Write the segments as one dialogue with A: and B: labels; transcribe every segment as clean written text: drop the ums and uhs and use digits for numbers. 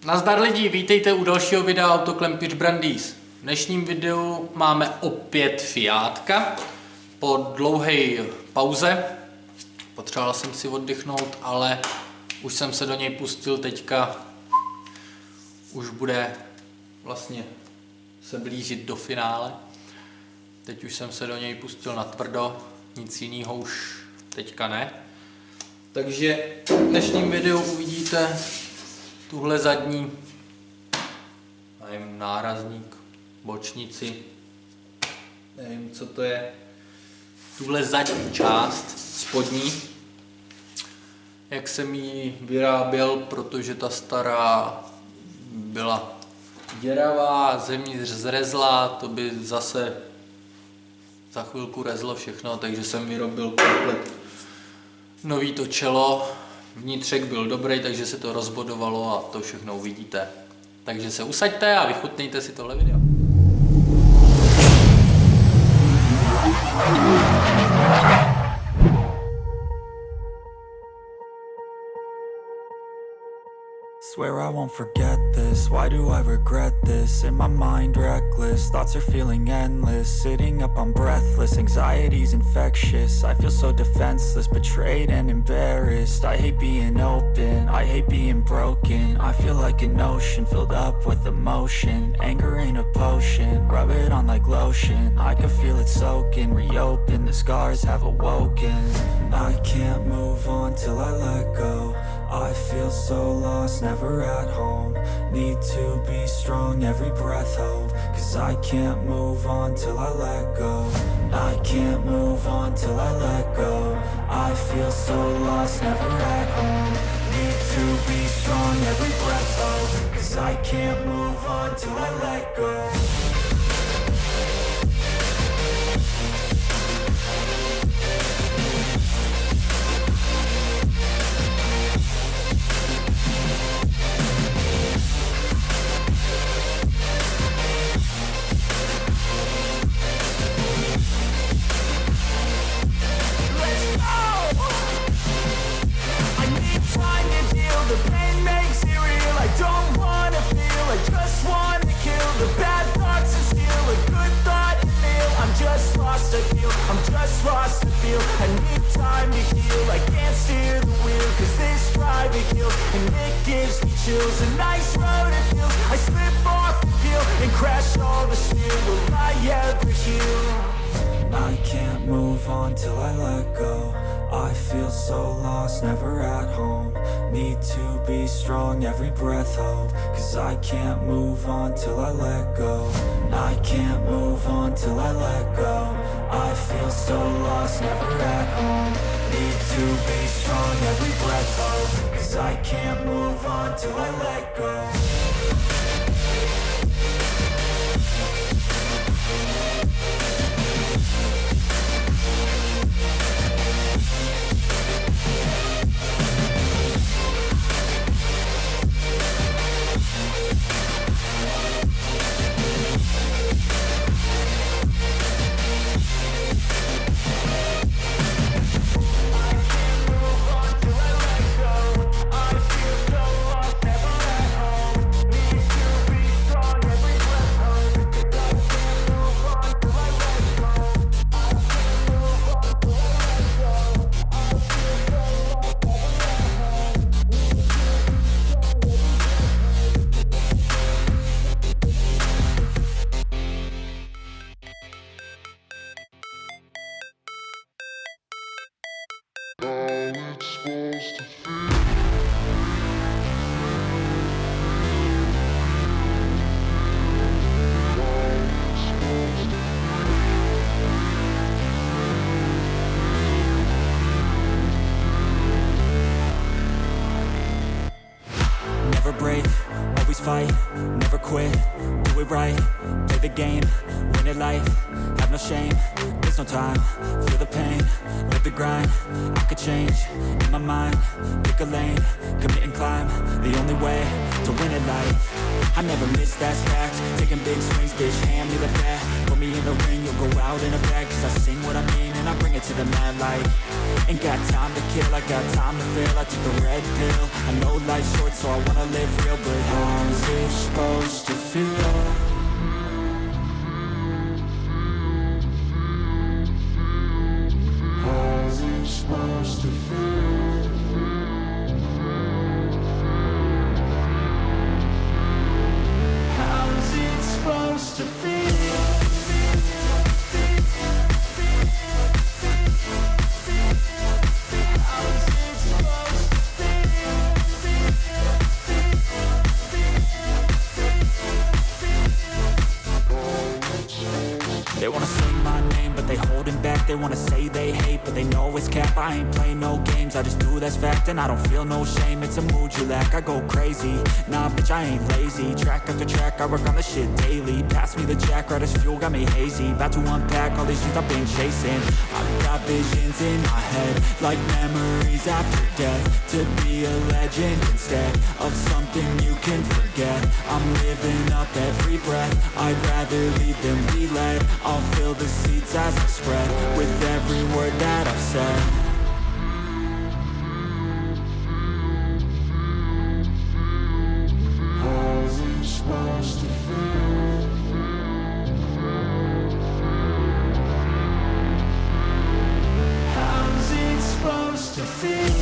A: Nazdar lidi, vítejte u dalšího videa Autoklempíř Brandýs. V dnešním videu máme opět Fiatka. Po dlouhé pauze potřeboval jsem si oddychnout, ale už jsem se do něj pustil teďka. Už bude vlastně se blížit do finále. Teď už jsem se do něj pustil natvrdo, nic jiného už teďka ne. Takže v dnešním videu uvidíte tuhle zadní, nevím, nárazník, bočnici, nevím, co to je, tuhle zadní část spodní, jak jsem ji vyráběl, protože ta stará byla děravá, zevnitř zrezlá, to by zase za chvilku rezlo všechno, takže jsem vyrobil komplet nový to čelo. Vnitřek byl dobrý, takže se to rozbodovalo a to všechno uvidíte. Takže se usaďte a vychutnejte si tohle video.
B: Swear I won't forget this, why do I regret this? In my mind reckless, thoughts are feeling endless. Sitting up I'm breathless, anxiety's infectious. I feel so defenseless, betrayed and embarrassed. I hate being open, I hate being broken. I feel like an ocean filled up with emotion. Anger ain't a potion, rub it on like lotion. I can feel it soaking, reopen, the scars have awoken. I can't move on till I let go. I feel so lost, never at home. Need to be strong, every breath hold. Cause I can't move on till I let go. I can't move on till I let go. I feel so lost, never at home. Need to be strong, every breath hold. Cause I can't move on till I let go.
C: The pain makes it real, I don't wanna feel, I just wanna kill the bad thoughts and steal a good thought and feel. I'm just lost, I feel, I'm just lost, I feel. I need time to heal, I can't steer the wheel, cause this drive it kills, and it gives me chills. A nice road it feels, I slip off the peel, and crash all the steel. Will I ever heal?
B: I can't move on till I let go. I feel so lost, never at home. Need to be strong, every breath hold. Cause I can't move on till I let go. I can't move on till I let go. I feel so lost, never at home. Need to be strong, every breath hold. Cause I can't move on till I let go. Never break, always fight, never quit, do it right, play the game, win it life, have no shame, there's no time, feel the pain, live the grind, I could change, in my mind, pick a lane, commit and climb, the only way to win it life. I never miss, that's fact, taking big swings, bitch, hand me the bat, put me in the ring, you'll go out in a bag, cause I sing what I mean and I bring it to the mad light. Ain't got time to kill, I got time to feel, I took the red pill, I know life's short so I wanna live real, but They wanna say they hate, but they know it's cap. I ain't play no games, I just do that's fact. And I don't feel no shame, it's a mood you lack. I go crazy, nah bitch I ain't lazy. Track after track, I work on the shit daily. Pass me the jack, right as fuel, got me hazy. About to unpack all these things I've been chasing. I've got visions in my head, like memories after death. To be a legend instead of something you can forget. I'm living up every breath, I'd rather lead than be led. I'll fill the seats as I spread, with every word that I've said. How's it supposed to feel? How's it supposed to feel?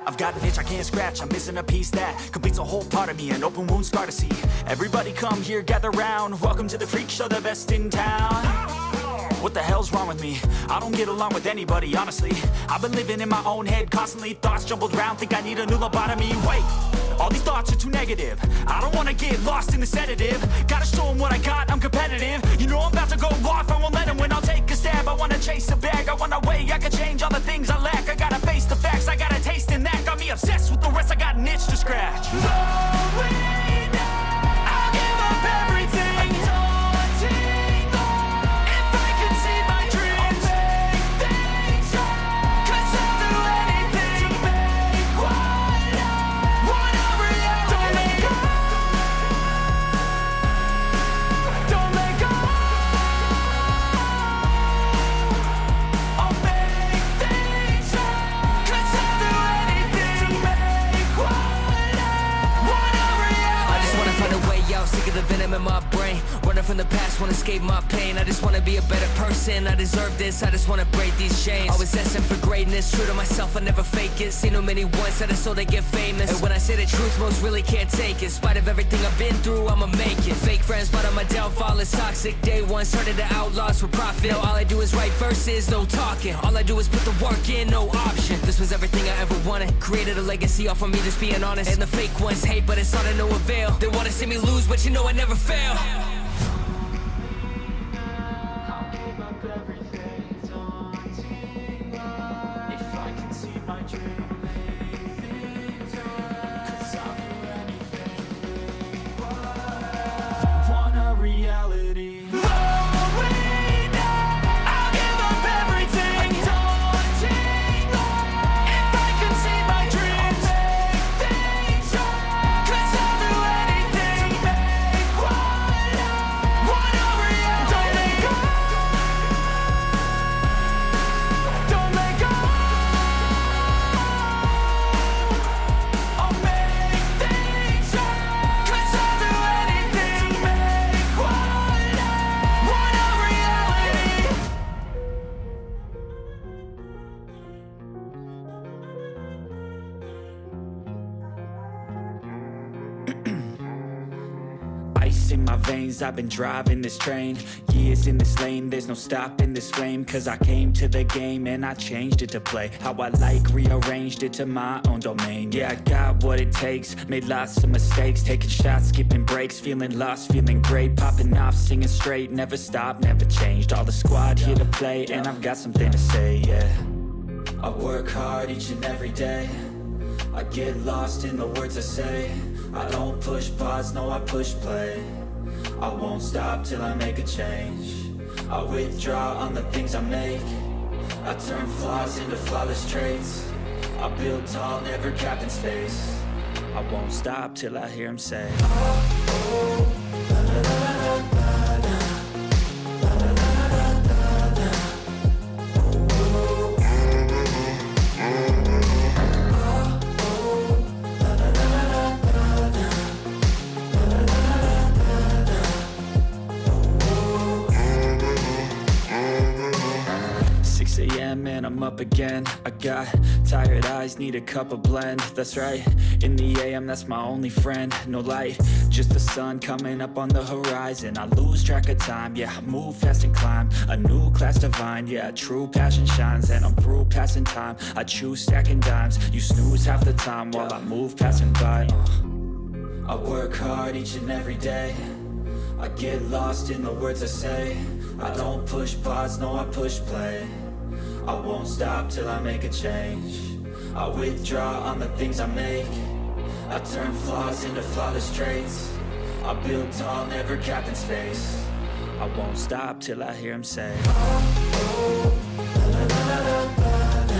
B: I've got an itch I can't scratch, I'm missing a piece that completes a whole part of me, an open wound scar to see. Everybody come here, gather round, welcome to the freak show, the best in town. What the hell's wrong with me? I don't get along with anybody, honestly. I've been living in my own head constantly, thoughts jumbled round, think I need a new lobotomy. Wait, all these thoughts are too negative, I don't wanna get lost in the sedative. Gotta show them what I got, I'm competitive. You know I'm about to go off, I won't let them win, I'll take a stab. I wanna chase a bag, I wanna weigh, I can change all the things I lack. I gotta face the facts, I got a taste in that. Got me obsessed with the rest, I got an itch to scratch. I'll give up everything, daunting. If I can see my dreams, I'll make things right. 'Cause I'll do anything to make what a reality. Don't let go, don't let go. I'll make things right. 'Cause I'll do anything to make what a reality.
D: running from the past, wanna escape my pain. I just wanna be a better person, I deserve this, I just wanna break these chains. Always asking for greatness, true to myself, I never fake it. Seen too many ones that are so they get famous. And when I say the truth, most really can't take it. In spite of everything I've been through, I'ma make it. Fake friends, but on my downfall is toxic. Day one, started to outlaws for profit. Now all I do is write verses, no talking. All I do is put the work in, no option. This was everything I ever wanted. Created a legacy off of me just being honest. And the fake ones hate, but it's all to no avail. They wanna see me lose, but you know I never fail.
B: In my veins, I've been driving this train. Years in this lane, there's no stopping this flame. Cause I came to the game and I changed it to play how I like, rearranged it to my own domain. Yeah, I got what it takes, made lots of mistakes. Taking shots, skipping breaks, feeling lost, feeling great. Popping off, singing straight, never stopped, never changed. All the squad here to play and I've got something to say, yeah. I work hard each and every day. I get lost in the words I say. I don't push pause, no I push play. I won't stop till I make a change. I withdraw on the things I make. I turn flaws into flawless traits. I build tall, never capped in space. I won't stop till I hear him say, oh, oh, la, la, la, la, la. And I'm up again. I got tired eyes, need a cup of blend. That's right, in the AM, that's my only friend. No light, just the sun coming up on the horizon. I lose track of time, yeah, I move fast and climb a new class divine, yeah, true passion shines. And I'm through passing time, I choose stacking dimes. You snooze half the time while I move passing by. I work hard each and every day. I get lost in the words I say. I don't push pause, no I push play. I won't stop till I make a change. I withdraw on the things I make. I turn flaws into flawless traits. I build tall, never capped in space. I won't stop till I hear him say, oh, oh, la, la, la, la, la.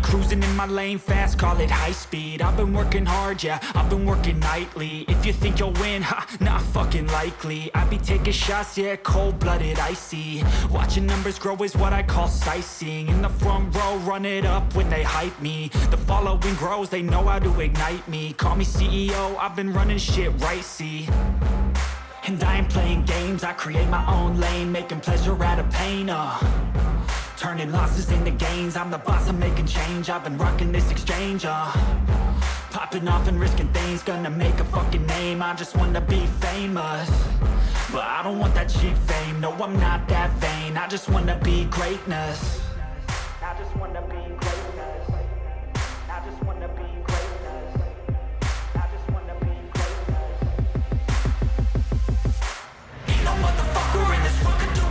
B: Cruising in my lane fast, call it high speed. I've been working hard, yeah, I've been working nightly. If you think you'll win, ha, not fucking likely. I be taking shots, yeah, cold-blooded, icy. Watching numbers grow is what I call sightseeing. In the front row, run it up when they hype me. The following grows, they know how to ignite me. Call me CEO, I've been running shit right, see. And I ain't playing games, I create my own lane. Making pleasure out of pain, turning losses into gains. I'm the boss, I'm making change. I've been rocking this exchange, popping off and risking things. Gonna make a fucking name, I just wanna be famous. But I don't want that cheap fame, no I'm not that vain. I just wanna be greatness. I just wanna be greatness. I just wanna be greatness. I just wanna be greatness. Ain't no motherfucker in this world can do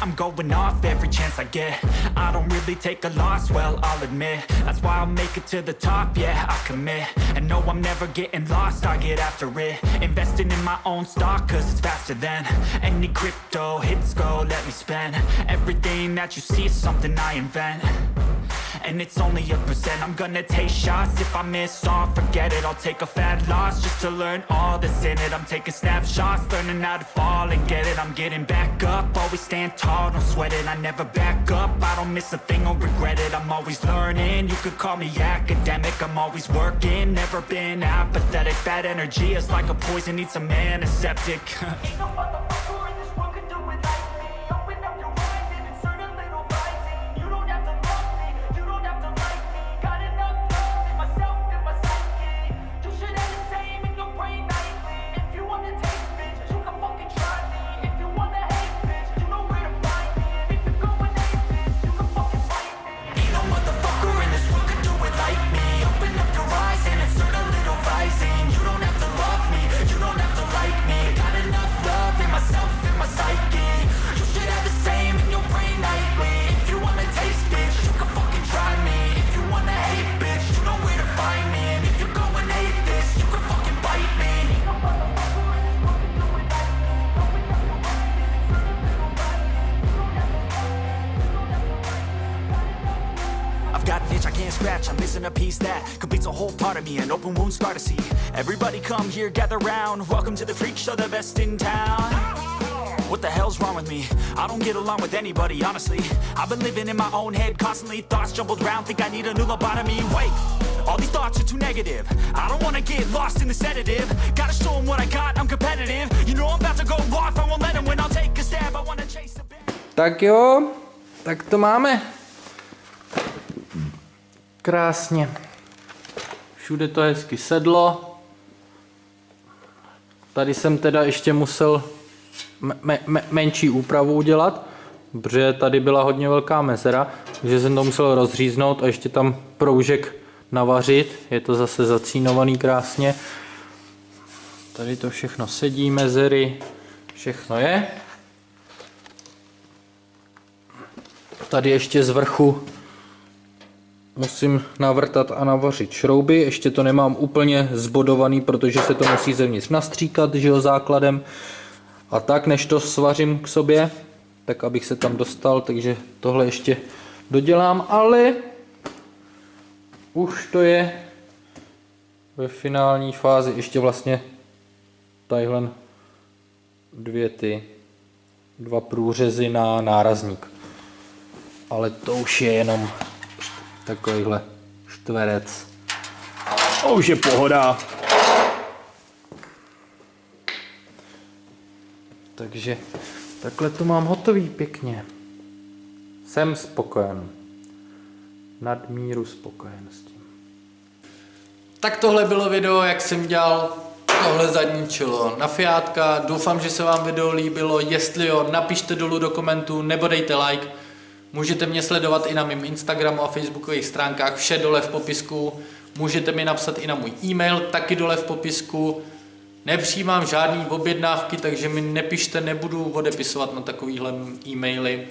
C: I'm going off every chance I get. I don't really take a loss, well, I'll admit. That's why I'll make it to the top, yeah, I commit. And no, I'm never getting lost, I get after it. Investing in my own stock, cause it's faster than any crypto hits go, let me spend. Everything that you see is something I invent. And it's only a percent. I'm gonna take shots. If I miss all, forget it. I'll take a fat loss just to learn all that's in it. I'm taking snapshots, learning how to fall and get it. I'm getting back up, always stand tall, don't sweat it. I never back up, I don't miss a thing or regret it. I'm always learning, you could call me academic. I'm always working, never been apathetic. Bad energy is like a poison, needs some antiseptic. Ain't no motherfucker in this world could do it like me. Open up your eyes and insert a little rising. You don't have to love me, you don't have to like me. Got enough love in myself and my psyche. You should have the same in your brain nightly. If you want to taste, bitch, you can fucking try me. If you want to hate, bitch, you know where to find me. And if you're going hate, bitch, you can fucking fight me. Ain't no motherfucker in this world could do it like me. Open up your eyes and insert a little rising. You don't have to love me, you don't have to like me. Got enough love in myself and my psyche. You should have the same in your brain nightly. If you want to taste, bitch, you can fucking try me. If you want to hate, bitch, you know where to find me. And if you're going hate this, you can fucking bite me. Ain't no motherfucker in this world could do it like me. Open up your eyes and insert a little rising. You don't have to love me, you don't have to like me. Got enough love. I've got an itch I can't scratch, I'm missing a piece that completes a whole part of me, an open wound scar to see. Everybody come here, gather round. Welcome to the freak show, the best in town. What the hell's wrong with me? I don't get along with anybody, honestly. I've been living in my own head constantly. Thoughts jumbled around, think I need a new lobotomy. Wait, all these thoughts are too negative. I don't wanna get lost in the sedative. Gotta show them what I got, I'm competitive. You know I'm about to go off, I won't let them win. I'll take a stab, I wanna chase a bit.
A: Tak jo, tak to máme. Krásně. Všude to hezky sedlo. Tady jsem teda ještě musel menší úpravu udělat, protože tady byla hodně velká mezera, takže jsem to musel rozříznout a ještě tam proužek navařit. Je to zase zacínovaný krásně. Tady to všechno sedí, mezery, všechno je. Tady ještě z vrchu musím navrtat a navařit šrouby. Ještě to nemám úplně zbodovaný, protože se to musí zevnitř nastříkat, že jo, základem. A tak, než to svařím k sobě, tak abych se tam dostal, takže tohle ještě dodělám, ale už to je ve finální fázi. Ještě vlastně tadyhle dva průřezy na nárazník. Ale to už je jenom takovýhle čtverec.
E: To už je pohoda.
A: Takže takhle to mám hotový pěkně. Jsem spokojen. Nadmíru spokojen s tím. Tak tohle bylo video, jak jsem dělal tohle zadní čelo na Fiatka. Doufám, že se vám video líbilo. Jestli jo, napište dolů do komentů nebo dejte like. Můžete mě sledovat i na mém Instagramu a facebookových stránkách, vše dole v popisku. Můžete mi napsat i na můj e-mail, taky dole v popisku. Nepřijímám žádný objednávky, takže mi nepište, nebudu odepisovat na takovýhle e-maily.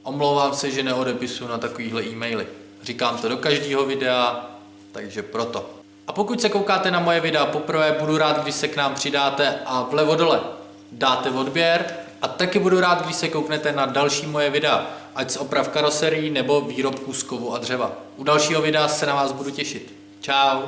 A: Omlouvám se, že neodepisuju na takovýhle e-maily. Říkám to do každého videa, takže proto. A pokud se koukáte na moje videa poprvé, budu rád, když se k nám přidáte a vlevo dole dáte odběr. A taky budu rád, když se kouknete na další moje videa, ať z oprav karoserií nebo výrobků z kovu a dřeva. U dalšího videa se na vás budu těšit. Čau.